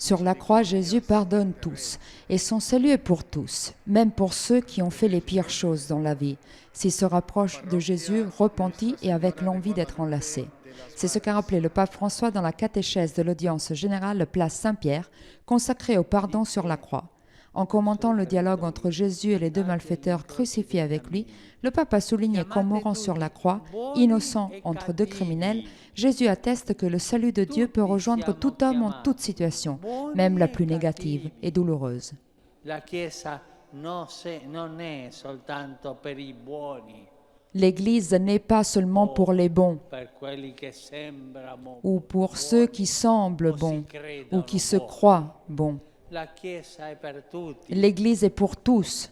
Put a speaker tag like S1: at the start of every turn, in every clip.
S1: Sur la croix, Jésus pardonne tous, et son salut est pour tous, même pour ceux qui ont fait les pires choses dans la vie, s'ils se rapprochent de Jésus repentis et avec l'envie d'être enlacés. C'est ce qu'a rappelé le pape François dans la catéchèse de l'audience générale Place Saint-Pierre, consacrée au pardon sur la croix. En commentant le dialogue entre Jésus et les deux malfaiteurs crucifiés avec lui, le pape a souligné qu'en mourant sur la croix, innocent entre deux criminels, Jésus atteste que le salut de Dieu peut rejoindre tout homme en toute situation, même la plus négative et douloureuse. L'Église n'est pas seulement pour les bons ou pour ceux qui semblent bons ou qui se croient bons. L'Église est pour tous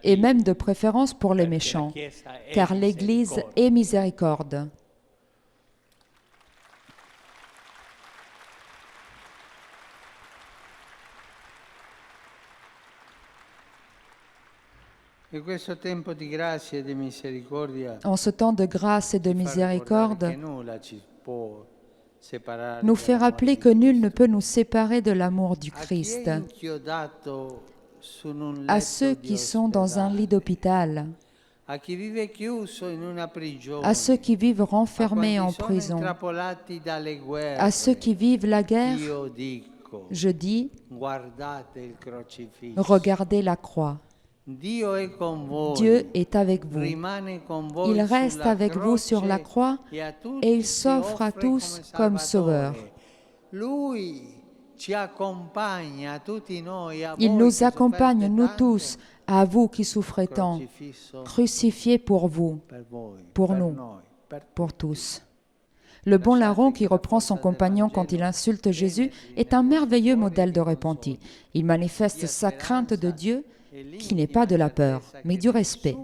S1: et même de préférence pour les méchants, car l'Église est miséricorde. En ce temps de grâce et de miséricorde, nous fait rappeler que nul ne peut nous séparer de l'amour du Christ. À ceux qui sont dans un lit d'hôpital, à ceux qui vivent renfermés en prison, à ceux qui vivent la guerre, je dis, regardez la croix. Dieu est avec vous. Il reste avec vous sur la croix et il s'offre à tous comme sauveur. Il nous accompagne, nous tous, à vous qui souffrez tant, crucifiés pour vous, pour nous, pour tous. Le bon larron qui reprend son compagnon quand il insulte Jésus est un merveilleux modèle de repenti. Il manifeste sa crainte de Dieu, qui n'est pas de la peur, mais du respect.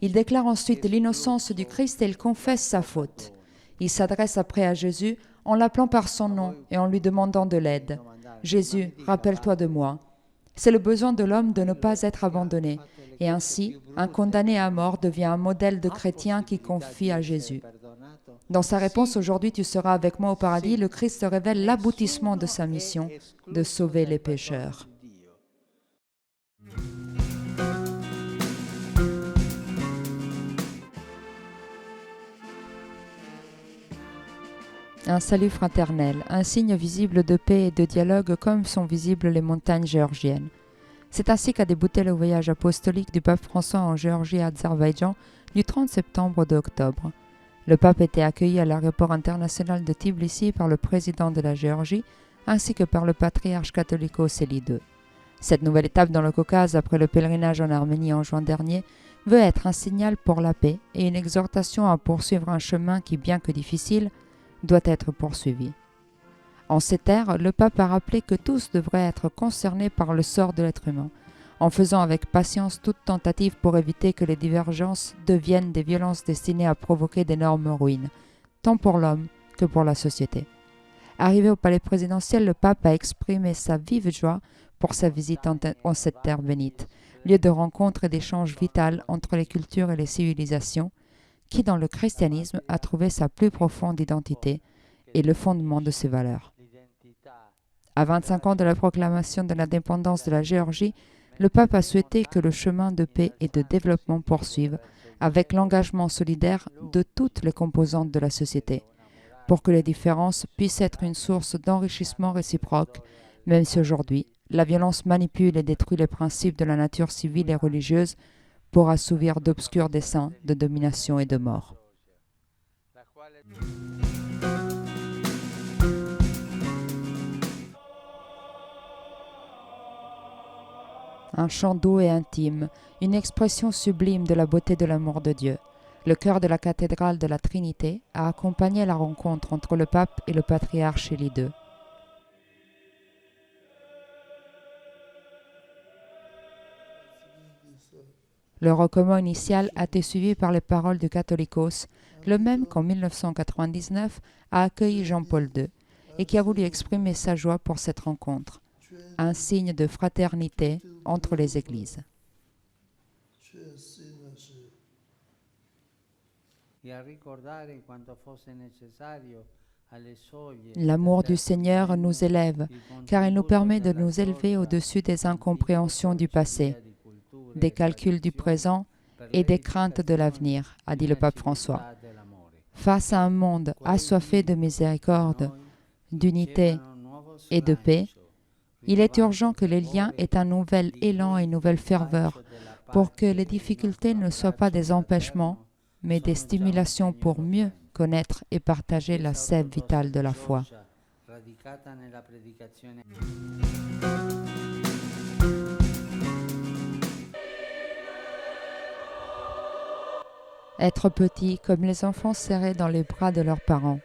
S1: Il déclare ensuite l'innocence du Christ et il confesse sa faute. Il s'adresse après à Jésus en l'appelant par son nom et en lui demandant de l'aide. « Jésus, rappelle-toi de moi ». C'est le besoin de l'homme de ne pas être abandonné. Et ainsi, un condamné à mort devient un modèle de chrétien qui confie à Jésus. Dans sa réponse « Aujourd'hui tu seras avec moi au paradis », le Christ révèle l'aboutissement de sa mission de sauver les pécheurs. Un salut fraternel, un signe visible de paix et de dialogue comme sont visibles les montagnes géorgiennes. C'est ainsi qu'a débuté le voyage apostolique du pape François en Géorgie et Azerbaïdjan du 30 septembre au 2 octobre. Le pape était accueilli à l'aéroport international de Tbilissi par le président de la Géorgie ainsi que par le patriarche catholico Sélie II. Cette nouvelle étape dans le Caucase après le pèlerinage en Arménie en juin dernier veut être un signal pour la paix et une exhortation à poursuivre un chemin qui, bien que difficile, doit être poursuivi. En ces terres, le pape a rappelé que tous devraient être concernés par le sort de l'être humain, en faisant avec patience toute tentative pour éviter que les divergences deviennent des violences destinées à provoquer d'énormes ruines, tant pour l'homme que pour la société. Arrivé au palais présidentiel, le pape a exprimé sa vive joie pour sa visite en cette terre bénite, lieu de rencontre et d'échange vital entre les cultures et les civilisations, qui dans le christianisme a trouvé sa plus profonde identité et le fondement de ses valeurs. À 25 ans de la proclamation de l'indépendance de la Géorgie, le pape a souhaité que le chemin de paix et de développement poursuive avec l'engagement solidaire de toutes les composantes de la société, pour que les différences puissent être une source d'enrichissement réciproque, même si aujourd'hui, la violence manipule et détruit les principes de la nature civile et religieuse pour assouvir d'obscurs desseins de domination et de mort. Un chant doux et intime, une expression sublime de la beauté de l'amour de Dieu. Le chœur de la cathédrale de la Trinité a accompagné la rencontre entre le pape et le patriarche Sélie II. Le recueillement initial a été suivi par les paroles du Catholicos, le même qu'en 1999 a accueilli Jean-Paul II et qui a voulu exprimer sa joie pour cette rencontre, un signe de fraternité entre les églises.
S2: E a ricordare quanto fosse necessario
S1: L'amour du Seigneur nous élève, car il nous permet de nous élever au-dessus des incompréhensions du passé, des calculs du présent et des craintes de l'avenir, a dit le pape François. Face à un monde assoiffé de miséricorde, d'unité et de paix, il est urgent que les liens aient un nouvel élan et une nouvelle ferveur pour que les difficultés ne soient pas des empêchements, mais des stimulations pour mieux connaître et partager la sève vitale de la foi. Être petit comme les enfants serrés dans les bras de leurs parents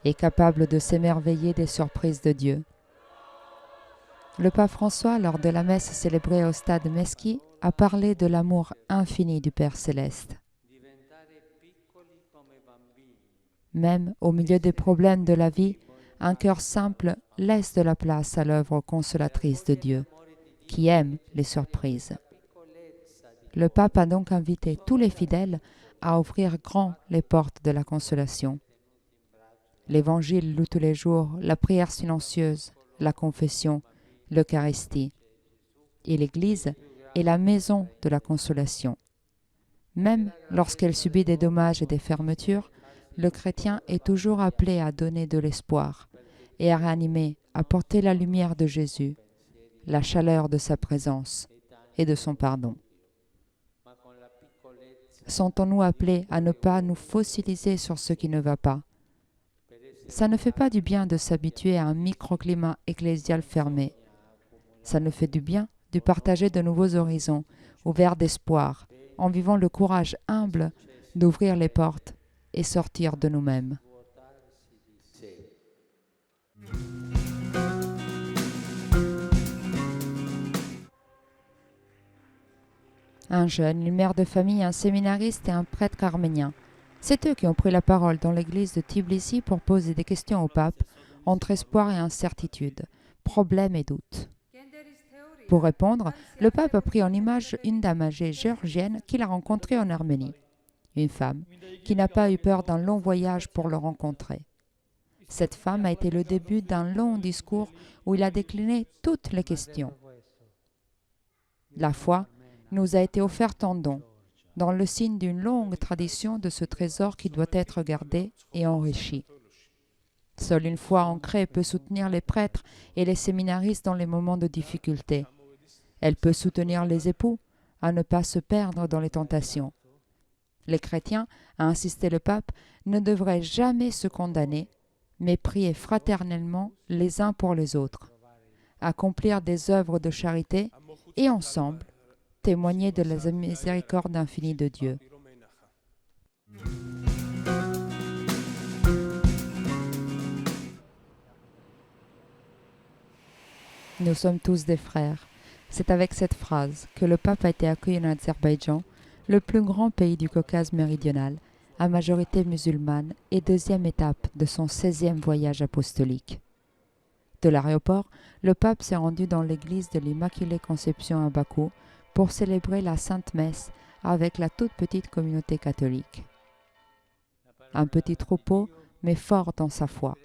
S1: et capables de s'émerveiller des surprises de Dieu. Le pape François, lors de la messe célébrée au stade Meschi, a parlé de l'amour infini du Père céleste. Même au milieu des problèmes de la vie, un cœur simple laisse de la place à l'œuvre consolatrice de Dieu, qui aime les surprises. Le pape a donc invité tous les fidèles à ouvrir grand les portes de la consolation. L'Évangile loue tous les jours, la prière silencieuse, la confession, l'Eucharistie. Et l'Église est la maison de la consolation. Même lorsqu'elle subit des dommages et des fermetures, le chrétien est toujours appelé à donner de l'espoir et à réanimer, à porter la lumière de Jésus, la chaleur de sa présence et de son pardon. Sentons-nous appelés à ne pas nous fossiliser sur ce qui ne va pas. Ça ne fait pas du bien de s'habituer à un microclimat ecclésial fermé. Ça ne fait du bien de partager de nouveaux horizons, ouverts d'espoir, en vivant le courage humble d'ouvrir les portes et sortir de nous-mêmes. Un jeune, une mère de famille, un séminariste et un prêtre arménien. C'est eux qui ont pris la parole dans l'église de Tbilissi pour poser des questions au pape, entre espoir et incertitude, problèmes et doutes. Pour répondre, le pape a pris en image une dame âgée géorgienne qu'il a rencontrée en Arménie, une femme qui n'a pas eu peur d'un long voyage pour le rencontrer. Cette femme a été le début d'un long discours où il a décliné toutes les questions. La foi nous a été offerte en don, dans le signe d'une longue tradition de ce trésor qui doit être gardé et enrichi. Seule une foi ancrée peut soutenir les prêtres et les séminaristes dans les moments de difficulté. Elle peut soutenir les époux à ne pas se perdre dans les tentations. Les chrétiens, a insisté le pape, ne devraient jamais se condamner, mais prier fraternellement les uns pour les autres, accomplir des œuvres de charité et ensemble témoigner de la miséricorde infinie de Dieu. Nous sommes tous des frères. C'est avec cette phrase que le pape a été accueilli en Azerbaïdjan, le plus grand pays du Caucase méridional, à majorité musulmane et deuxième étape de son 16e voyage apostolique. De l'aéroport, le pape s'est rendu dans l'église de l'Immaculée Conception à Bakou pour célébrer la Sainte Messe avec la toute petite communauté catholique. Un petit troupeau, mais fort dans sa foi.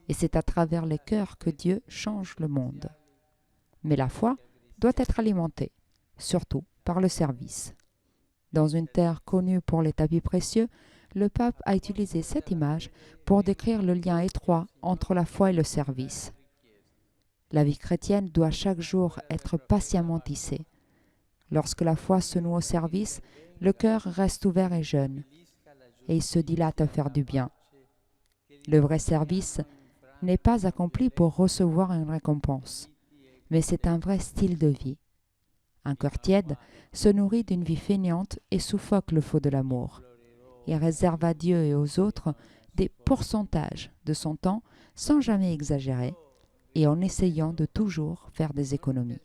S1: Et c'est à travers les cœurs que Dieu change le monde. Mais la foi doit être alimentée, surtout par le service. Dans une terre connue pour les tapis précieux, le pape a utilisé cette image pour décrire le lien étroit entre la foi et le service. La vie chrétienne doit chaque jour être patiemment tissée. Lorsque la foi se noue au service, le cœur reste ouvert et jeune, et il se dilate à faire du bien. Le vrai service n'est pas accompli pour recevoir une récompense, mais c'est un vrai style de vie. Un cœur tiède se nourrit d'une vie fainéante et suffoque le feu de l'amour. Il réserve à Dieu et aux autres des pourcentages de son temps sans jamais exagérer et en essayant de toujours faire des économies.